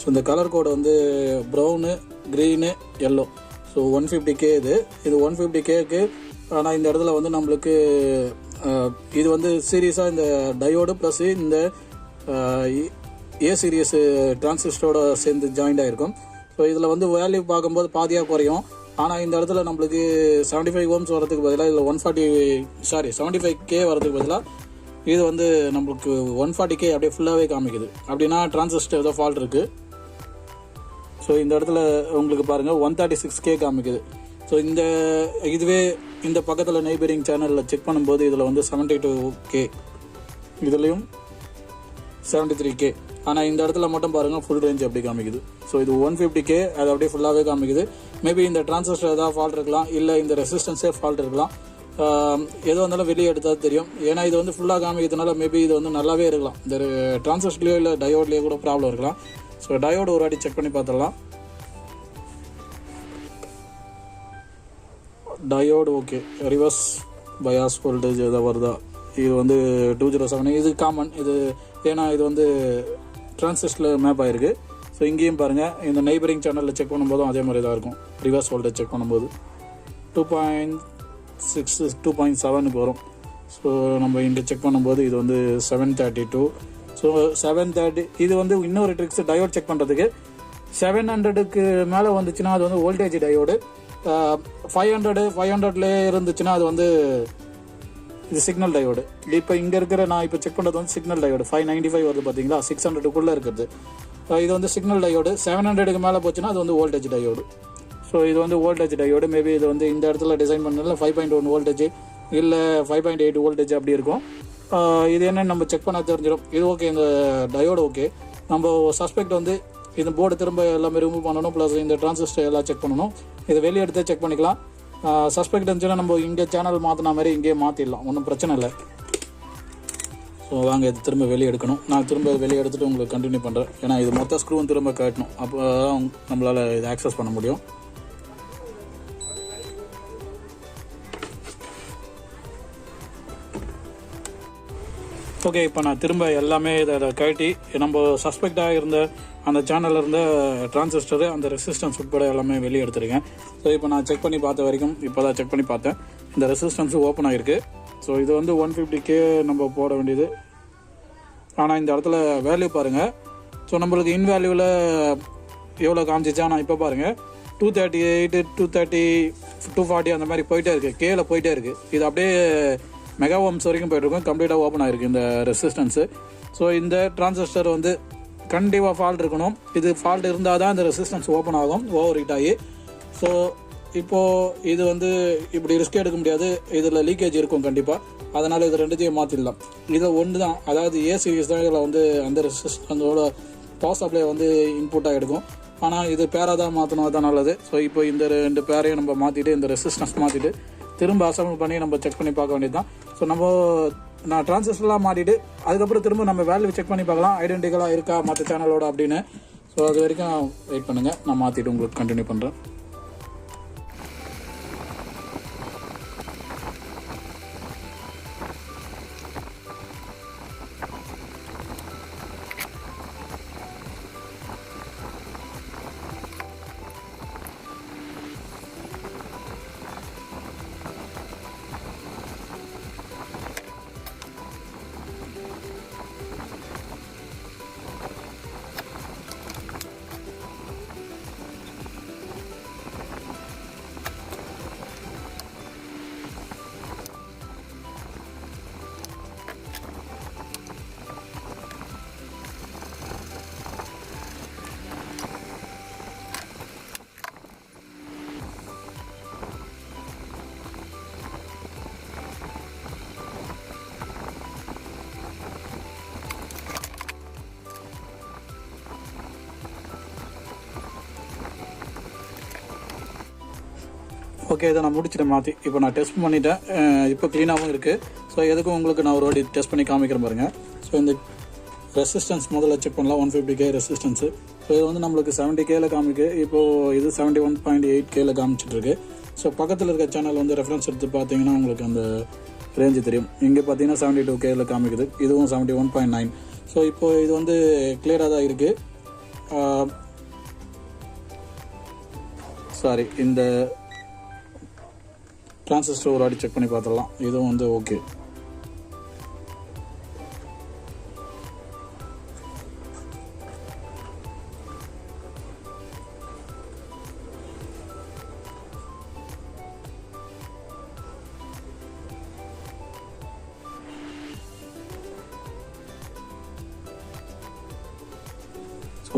ஸோ இந்த கலர் கோடு வந்து brown, green, yellow. So 150K இது 150Kக்கு. ஆனால் இந்த இடத்துல வந்து நம்மளுக்கு இது வந்து சீரியஸாக இந்த டயோடு ப்ளஸ் இந்த ஏ சீரியஸ் டிரான்சிஸ்டரோட சேர்ந்து ஜாயிண்ட் ஆகிருக்கும். ஸோ இதில் வந்து வேல்யூ பார்க்கும்போது பாதியாக குறையும். ஆனால் இந்த இடத்துல நம்மளுக்கு 75 ஓம்ஸ் வரதுக்கு பதிலாக இதில் 75K வரதுக்கு பதிலாக இது வந்து நம்மளுக்கு 140K அப்படியே ஃபுல்லாகவே காமிக்குது. அப்படின்னா டிரான்சிஸ்டர் ஏதோ ஃபால்ட் இருக்குது. ஸோ இந்த இடத்துல உங்களுக்கு பாருங்கள் 136K காமிக்குது. ஸோ இதுவே இந்த பக்கத்தில் நெய்பரிங் சேனலில் செக் பண்ணும்போது இதில் வந்து 72K, இதுலேயும் 73K. ஆனால் இந்த இடத்துல மட்டும் பாருங்கள் ஃபுல் ரேஞ்ச் அப்படி காமிக்குது. ஸோ இது 150K அது அப்படியே ஃபுல்லாகவே காமிக்குது. மேபி இந்த டிரான்சிஸ்டர் ஏதாவது ஃபால்ட் இருக்கலாம், இல்லை இந்த ரெசிஸ்டன்ஸே ஃபால்ட் இருக்கலாம். எது வந்தாலும் வெளியே எடுத்தால் தெரியும். ஏன்னா இது வந்து ஃபுல்லாக காமிக்கிறதுனால மேபி இது வந்து நல்லாவே இருக்கலாம். இந்த டிரான்சிஸ்டர்லேயோ இல்லை டயோட்லேயோ கூட ப்ராப்ளம் இருக்கலாம். ஸோ டயோடு ஒரு வாட்டி செக் பண்ணி பார்த்துடலாம். Diode okay, reverse bias voltage எதாவது வருதா? இது வந்து 207. இது காமன் இது, ஏன்னா இது வந்து டிரான்சிஸ்டரில் மேப் ஆகிருக்கு. ஸோ இங்கேயும் பாருங்கள், இந்த நெய்பரிங் சேனலில் செக் பண்ணும்போதும் அதே மாதிரி தான் இருக்கும். ரிவர்ஸ் வோல்டேஜ் செக் பண்ணும்போது 2.6 2.7க்கு வரும். ஸோ நம்ம இங்கே செக் பண்ணும்போது இது வந்து 732. ஸோ 730. இது வந்து இன்னொரு ட்ரிக்ஸ் டயோட் செக் பண்ணுறதுக்கு. 700க்கு மேலே வந்துச்சுன்னா அது வந்து வோல்டேஜ் டயோடு. 500லேயே இருந்துச்சுன்னா அது வந்து இது சிக்னல் டயோடு. இப்போ இங்கே இருக்கிற நான் இப்போ செக் பண்ணுறது வந்து சிக்னல் டயோடு. 595 வருது பார்த்தீங்களா, 600க்குள்ளே இருக்கிறது. இது வந்து சிக்னல் டயோடு. 700க்கு மேலே போச்சுன்னா அது வந்து வோல்டேஜ் டயோடு. ஸோ இது வந்து வோல்டேஜ் டயோடு. மேபி இது வந்து இந்த இடத்துல டிசைன் பண்ணதில் 5.1 வோல்டேஜ் இல்லை 5.8 வோல்டேஜ் அப்படி இருக்கும். இது என்னன்னு நம்ம செக் பண்ண தெரிஞ்சிடும். இது ஓகே, இந்த டயோடு ஓகே. நம்ம சஸ்பெக்ட் வந்து இந்த போர்டு திரும்ப எல்லாமே ரிமூவ் பண்ணணும், ப்ளஸ் இந்த டிரான்சிஸ்டர் எல்லாம் செக் பண்ணணும். இதை வெளியே எடுத்து செக் பண்ணிக்கலாம். சஸ்பெக்ட் இருந்துச்சுன்னா நம்ம இங்கே சேனல் மாற்றின மாதிரி இங்கேயே மாற்றிடலாம், ஒன்றும் பிரச்சனை இல்லை. ஸோ வாங்க இது திரும்ப வெளியே எடுக்கணும். நான் திரும்ப வெளியே எடுத்துகிட்டு உங்களுக்கு கண்டினியூ பண்ணுறேன். ஏன்னா இது மொத்த ஸ்க்ரூவும் திரும்ப கட்டணும், அப்போ நம்மளால் இதை ஆக்சஸ் பண்ண முடியும். ஓகே, இப்போ நான் திரும்ப எல்லாமே இதை கழட்டி நம்ம சஸ்பெக்டாக இருந்த அந்த சேனலில் இருந்த டிரான்சிஸ்டரு, அந்த ரெசிஸ்டன்ஸ் உட்பட எல்லாமே வெளியே எடுத்துருக்கேன். ஸோ இப்போ நான் செக் பண்ணி பார்த்த வரைக்கும் இப்போ தான் செக் பண்ணி பார்த்தேன். இந்த ரெசிஸ்டன்ஸு ஓப்பன் ஆகிருக்கு. ஸோ இது வந்து 150K நம்ம போட வேண்டியது. ஆனால் இந்த இடத்துல வேல்யூ பாருங்கள். ஸோ நம்மளுக்கு இன் வேல்யூவில் எவ்வளோ காமிச்சிச்சா, நான் இப்போ பாருங்கள் 238, 230, 240 அந்த மாதிரி போயிட்டே இருக்குது. கேல போயிட்டே இருக்குது. இது அப்படியே மெகா ஓம்ஸ் வரைக்கும் போய்ட்டுருக்கும். கம்ப்ளீட்டாக ஓப்பன் ஆகிருக்கு இந்த ரெசிஸ்டன்ஸு. ஸோ இந்த டிரான்சிஸ்டர் வந்து கண்டிப்பாக ஃபால்ட் இருக்கணும். இது ஃபால்ட் இருந்தால் தான் இந்த ரெசிஸ்டன்ஸ் ஓப்பன் ஆகும், ஓவர் ஹீட் ஆகி. ஸோ இப்போது இது வந்து இப்படி ரிஸ்க் எடுக்க முடியாது, இதில் லீக்கேஜ் இருக்கும் கண்டிப்பாக. அதனால் இது ரெண்டுத்தையும் மாற்றிடலாம். இதில் ஒன்று தான், அதாவது ஏ சீரிஸ் தான் இதில் வந்து அந்த ரெசிஸ்டன்ஸோட பவர் சப்ளை வந்து இன்புட்டாக எடுக்கும். ஆனால் இது பேராக தான் மாற்றணும், தான் நல்லது. ஸோ இப்போ இந்த 2 பேரையும் நம்ம மாற்றிட்டு, இந்த ரெசிஸ்டன்ஸ் மாற்றிட்டு திரும்ப அசம்பிள் பண்ணி நம்ம செக் பண்ணி பார்க்க வேண்டியது தான். ஸோ நான் டிரான்சிஸ்டர்லாம் மாட்டிட்டு அதுக்கப்புறம் திரும்ப நம்ம வேல்யூ செக் பண்ணி பார்க்கலாம், ஐடென்டிக்கலாக இருக்கா மற்ற சேனலோட அப்படின்னு. ஸோ அது வரைக்கும் வெயிட் பண்ணுங்கள், நான் மாற்றிட்டு உங்களுக்கு கண்டினியூ பண்ணுறேன். ஓகே, இதை நான் முடிச்சுட்டேன் மாற்றி. இப்போ நான் டெஸ்ட் பண்ணிட்டேன், இப்போ க்ளீனாகவும் இருக்குது. ஸோ எதுக்கும் உங்களுக்கு நான் ஒரு வாட்டி டெஸ்ட் பண்ணி காமிக்கிறேன் பாருங்கள். ஸோ இந்த ரெசிஸ்டன்ஸ் முதல்ல செக் பண்ணலாம். 150K ரெசிஸ்டன்ஸு ஸோ இது வந்து நம்மளுக்கு 70Kல காமிக்கு. இப்போது இது 71.8Kல காமிச்சிட்ருக்கு. ஸோ பக்கத்தில் இருக்க சேனல் வந்து ரெஃபரன்ஸ் எடுத்து பார்த்தீங்கன்னா உங்களுக்கு அந்த ரேஞ்சு தெரியும். இங்கே பார்த்தீங்கன்னா 72Kல காமிக்குது, இதுவும் 71.9. ஸோ இப்போது இது வந்து கிளியராக தான் இருக்குது. சாரி, இந்த டிரான்சிஸ்டர் ஒரு வாட்டி செக் பண்ணி பார்த்துடலாம். இதுவும் வந்து ஓகே.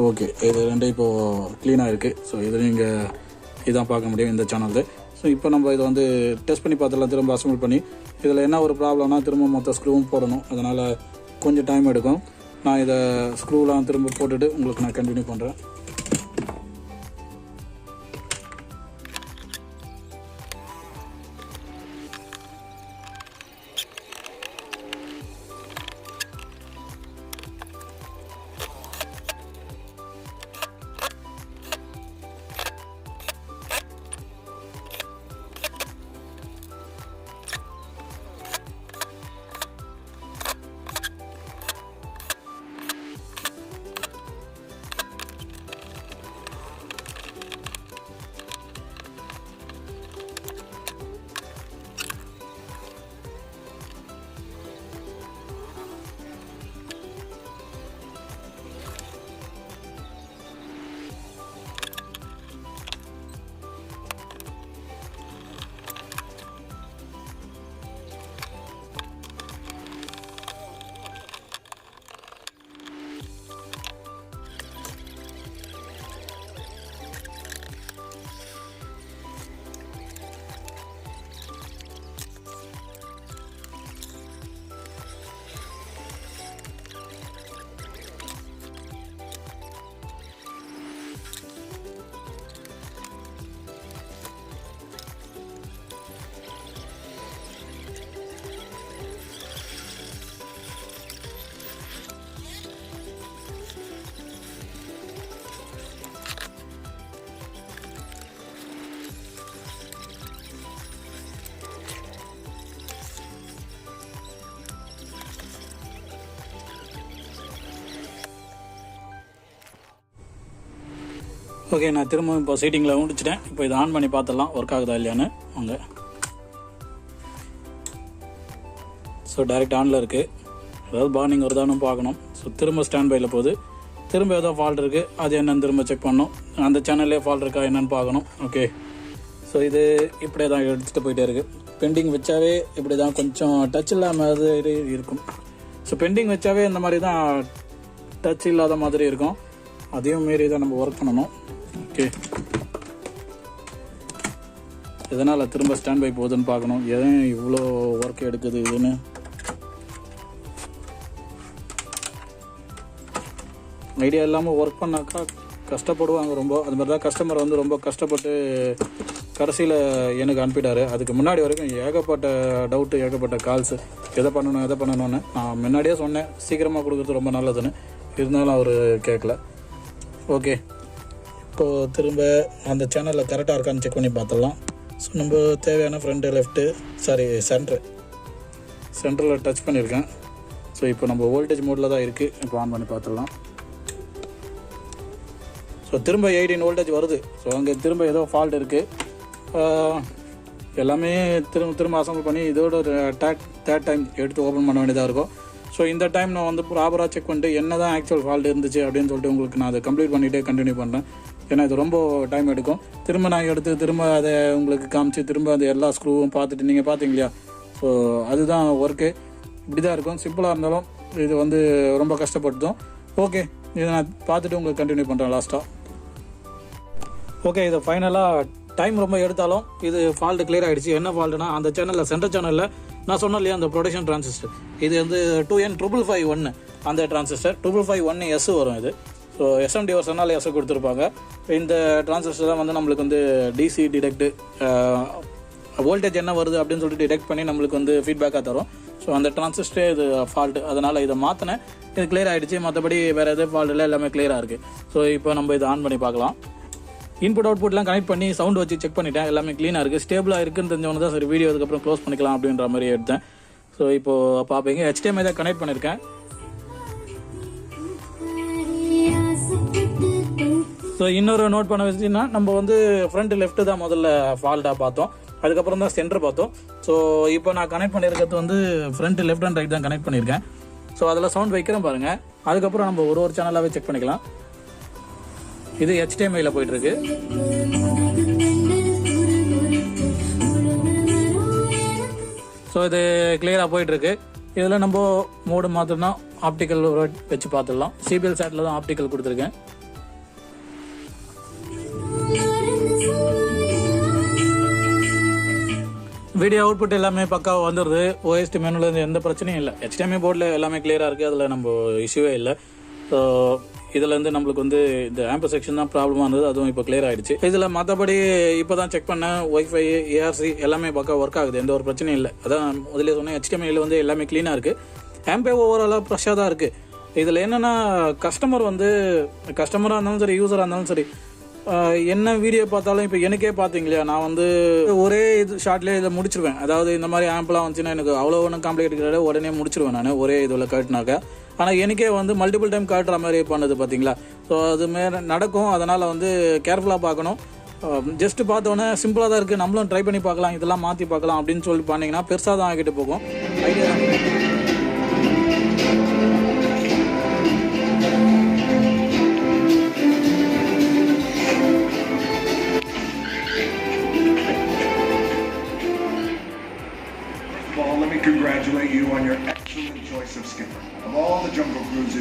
ஓகே, இது ரெண்டும் இப்போது க்ளீனாக இருக்குது. ஸோ இது நீங்கள் இதான் பார்க்க முடியும் இந்த சேனலில். ஸோ இப்போ நம்ம இதை வந்து டெஸ்ட் பண்ணி பார்த்துடலாம். திரும்ப அசம்பிள் பண்ணி இதில் என்ன ஒரு ப்ராப்ளம்னா திரும்ப மொத்த ஸ்க்ரூவும் போடணும். அதனால் கொஞ்சம் டைம் எடுக்கும். நான் இதை ஸ்க்ரூலாம் திரும்ப போட்டுட்டு உங்களுக்கு நான் கண்டினியூ பண்ணுறேன். ஓகே, நான் திரும்ப இப்போ சீட்டிங்கில் முடிச்சிட்டேன். இப்போ இதை ஆன் பண்ணி பார்த்துடலாம் ஒர்க் ஆகுதா இல்லையான்னு. வாங்க. ஸோ டைரெக்ட் ஆனில் இருக்குது. அதாவது பார்னிங் வருதான்னு பார்க்கணும். ஸோ திரும்ப ஸ்டாண்ட் பையில் போகுது. திரும்ப ஏதோ ஃபால்ட் இருக்குது, அது என்னென்னு திரும்ப செக் பண்ணணும். அந்த சேனல்லே ஃபால்ட் இருக்கா என்னென்னு பார்க்கணும். ஓகே, ஸோ இது இப்படியே தான் எடுத்துகிட்டு போயிட்டே இருக்குது. பெண்டிங் வச்சாவே இப்படி தான் கொஞ்சம் டச் இல்லாத மாதிரி இருக்கும். ஸோ பெண்டிங் வச்சாவே இந்த மாதிரி தான் டச் இல்லாத மாதிரி இருக்கும். அதையும் மீறி தான் நம்ம ஒர்க் பண்ணணும். ஓகே, எதனால் திரும்ப ஸ்டாண்ட் பை போகுதுன்னு பார்க்கணும். ஏன் இவ்வளோ ஒர்க் எடுக்குது இதுன்னு. ஐடியா இல்லாமல் ஒர்க் பண்ணாக்கா கஷ்டப்படுவாங்க ரொம்ப. அது மாதிரி தான் கஸ்டமர் வந்து ரொம்ப கஷ்டப்பட்டு கடைசியில் எனக்கு அனுப்பிட்டாரு. அதுக்கு முன்னாடி வரைக்கும் ஏகப்பட்ட டவுட்டு, ஏகப்பட்ட கால்ஸு, எதை பண்ணணும்னு நான் முன்னாடியே சொன்னேன் சீக்கிரமாக கொடுக்குறது ரொம்ப நல்லதுன்னு. இருந்தாலும் அவர் கேட்கல. ஓகே, இப்போது திரும்ப அந்த சேனலில் கரெக்டாக இருக்கான்னு செக் பண்ணி பார்த்துடலாம். ஸோ நம்ம தேவையான ஃப்ரண்ட்டு லெஃப்ட்டு சென்டரில் டச் பண்ணியிருக்கேன். ஸோ இப்போ நம்ம வோல்டேஜ் மோடில் தான் இருக்குது. இப்போ ஆன் பண்ணி பார்த்துடலாம். ஸோ திரும்ப 18 வோல்டேஜ் வருது. ஸோ அங்கே திரும்ப ஏதோ ஃபால்ட் இருக்குது. எல்லாமே திரும்ப அசம்பிள் பண்ணி இதோட ஒரு தேர்ட் டைம் எடுத்து ஓப்பன் பண்ண வேண்டியதாக இருக்கும். ஸோ இந்த டைம் நான் வந்து ப்ராப்பராக செக் பண்ணிட்டு என்ன தான் ஆக்சுவல் ஃபால்ட் இருந்துச்சு அப்படின்னு சொல்லிட்டு உங்களுக்கு நான் அதை கம்ப்ளீட் பண்ணிகிட்டே கண்டினியூ பண்ணுறேன். ஏன்னா இது ரொம்ப டைம் எடுக்கும். திரும்ப நான் எடுத்து திரும்ப அதை உங்களுக்கு காமிச்சு திரும்ப அந்த எல்லா ஸ்க்ரூவும் பார்த்துட்டு நீங்கள் பார்த்தீங்க இல்லையா. ஸோ அதுதான் ஒர்க்கு. இப்படி தான் இருக்கும். சிம்பிளாக இருந்தாலும் இது வந்து ரொம்ப கஷ்டப்பட்டுடும். ஓகே, இதை நான் பார்த்துட்டு உங்களுக்கு கண்டினியூ பண்ணுறேன் லாஸ்ட்டாக. ஓகே, இது ஃபைனலாக டைம் ரொம்ப எடுத்தாலும் இது ஃபால்ட்டு கிளியர் ஆகிடுச்சு. என்ன ஃபால்ட்டுனா அந்த சேனலில் சென்டர் சேனலில் நான் சொன்னேன் இல்லையா அந்த ப்ரொடக்ஷன் டிரான்சிஸ்டர், இது வந்து 2N551 அந்த டிரான்சிஸ்டர் 551S வரும் இது. ஸோ SMD வருஷனால எஸ் கொடுத்துருப்பாங்க. இந்த டிரான்சிஸ்டர் தான் வந்து நம்மளுக்கு வந்து டிசி டிடெக்ட் வோல்டேஜ் என்ன வருது அப்படின்னு சொல்லிட்டு டிடெக்ட் பண்ணி நம்மளுக்கு வந்து ஃபீட்பேக்காக தரும். ஸோ ஸோ அந்த டிரான்சிஸ்டரே இது ஃபால்ட்டு, அதனால் இதை மாற்றினேன். இது கிளியர் ஆகிடுச்சு. மற்றபடி வேறு எதுவும் ஃபால்ட் இல்லை, எல்லாமே கிளியராக இருக்குது. ஸோ இப்போ நம்ம இதை ஆன் பண்ணி பார்க்கலாம். இன்புட் அவுட்புட்லாம் கனெக்ட் பண்ணி சவுண்ட் வச்சு செக் பண்ணிட்டேன். எல்லாமே க்ளீனாக இருக்குது. ஸ்டேபிளாக இருக்குன்னு தெரிஞ்சவங்க தான் சரி வீடியோ அதுக்கப்புறம் க்ளோஸ் பண்ணிக்கலாம் அப்படின்ற மாதிரி எடுத்தேன். ஸோ இப்போது பார்ப்பீங்க, HDMI தான் கனெக்ட் பண்ணியிருக்கேன். ஸோ இன்னொரு நோட் பண்ண வச்சுன்னா, நம்ம வந்து ஃப்ரண்ட் லெஃப்ட் தான் முதல்ல ஃபால்ட்டாக பார்த்தோம், அதுக்கப்புறம் தான் சென்டர் பார்த்தோம். ஸோ இப்போ நான் கனெக்ட் பண்ணியிருக்கிறது வந்து ஃப்ரண்ட் லெஃப்ட் அண்ட் ரைட் தான் கனெக்ட் பண்ணியிருக்கேன். ஸோ அதில் சவுண்ட் வைக்கிறேன் பாருங்கள். அதுக்கப்புறம் நம்ம ஒரு சேனலாகவே செக் பண்ணிக்கலாம். இது HDMIயில் போயிட்டுருக்கு. ஸோ இது கிளியராக போயிட்டுருக்கு. இதில் நம்ம மோடு மாற்றணும்னா ஆப்டிக்கல் வச்சு பார்த்துடலாம். CBL சேட்டில் தான் ஆப்டிக்கல் கொடுத்துருக்கேன். வீடியோ அவுட்புட் எல்லாமே பக்காவாக வந்துடுது. OST மெனுலேருந்து எந்த பிரச்சனையும் இல்லை. HDMI போர்டில் எல்லாமே கிளியராக இருக்குது, அதில் நம்ம இஷ்யூவே இல்லை. ஸோ இதுலேருந்து நம்மளுக்கு வந்து இந்த ஆம்பர் செக்ஷன் தான் ப்ராப்ளமாக இருந்தது, அதுவும் இப்போ கிளியர் ஆகிடுச்சு. இதில் மற்றபடி இப்போ தான் செக் பண்ணேன், ஒய்ஃபை ARC எல்லாமே பக்கா ஒர்க் ஆகுது, எந்த ஒரு பிரச்சனையும் இல்லை. அதான் முதலே சொன்னேன், HDMIயில் வந்து எல்லாமே க்ளீனாக இருக்குது. ஆம்பே ஓவராலாக ஃப்ரெஷ்ஷாக தான் இருக்குது. இதில் என்னென்னா, கஸ்டமராக இருந்தாலும் சரி, யூஸராக இருந்தாலும் சரி, என்ன வீடியோ பார்த்தாலும் இப்போ எனக்கே பார்த்தீங்களா, நான் வந்து ஒரே இது ஷார்ட்லேயே இதை முடிச்சிருவேன். அதாவது இந்த மாதிரி ஆம்ப்லாம் வந்துச்சுன்னா எனக்கு அவ்வளோ ஒன்றும் காம்ப்ளிகேட் கிடையாது, உடனே முடிச்சிருவேன் நான் ஒரே இதில் காட்டினாக்கா. ஆனால் எனக்கே வந்து மல்டிபிள் டைம் காட்டுற மாதிரி பண்ணுது பார்த்தீங்களா. ஸோ அது மாரி நடக்கும். அதனால் வந்து கேர்ஃபுல்லாக பார்க்கணும். ஜஸ்ட் பார்த்தோன்னே சிம்பிளாக தான் இருக்குது, நம்மளும் ட்ரை பண்ணி பார்க்கலாம், இதெல்லாம் மாற்றி பார்க்கலாம் அப்படின்னு சொல்லி பண்ணிங்கன்னா பெருசாக தான் ஆகிட்டு போகும். ஐடியா